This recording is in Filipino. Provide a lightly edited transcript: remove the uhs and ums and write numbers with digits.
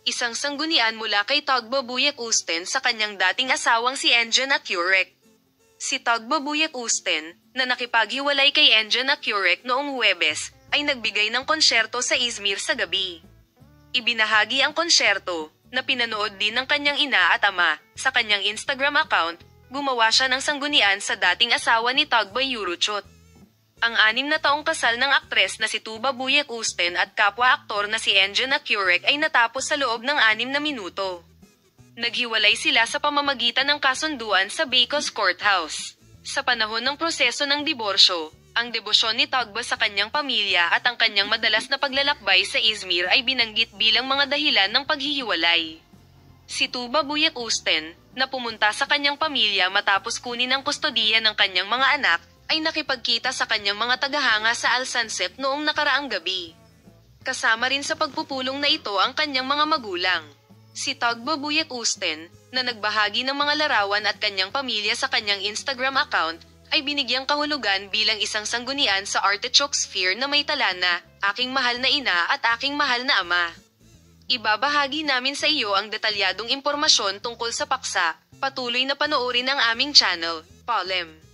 isang sanggunian mula kay Tagbabuyek Usten sa kanyang dating asawang si Enjan Akurek. Si Tagbabuyek Usten, na nakipaghiwalay kay Enjan Akurek noong Huwebes, ay nagbigay ng konsyerto sa Izmir sa gabi. Ibinahagi ang konsyerto, na pinanood din ng kanyang ina at ama, sa kanyang Instagram account. Gumawa siya ng sanggunian sa dating asawa ni Tagbay Yuruchot. Ang 6 na taong kasal ng aktres na si Tuba Buyek Usten at kapwa-aktor na si Enjan Akurek ay natapos sa loob ng 6 na minuto. Naghiwalay sila sa pamamagitan ng kasunduan sa Bicos Courthouse. Sa panahon ng proseso ng diborsyo, ang debosyon ni Tagba sa kanyang pamilya at ang kanyang madalas na paglalakbay sa Izmir ay binanggit bilang mga dahilan ng paghihiwalay. Si Tuba Buyek Usten, na pumunta sa kanyang pamilya matapos kunin ang kustodiya ng kanyang mga anak, ay nakipagkita sa kanyang mga tagahanga sa Alsancet noong nakaraang gabi. Kasama rin sa pagpupulong na ito ang kanyang mga magulang. Si Tagba Buyek Usten, na nagbahagi ng mga larawan at kanyang pamilya sa kanyang Instagram account, ay binigyang kahulugan bilang isang sanggunian sa Artichoke Sphere na may tala na, "Aking mahal na ina at aking mahal na ama." Ibabahagi namin sa iyo ang detalyadong impormasyon tungkol sa paksa. Patuloy na panoorin ang aming channel, Polem.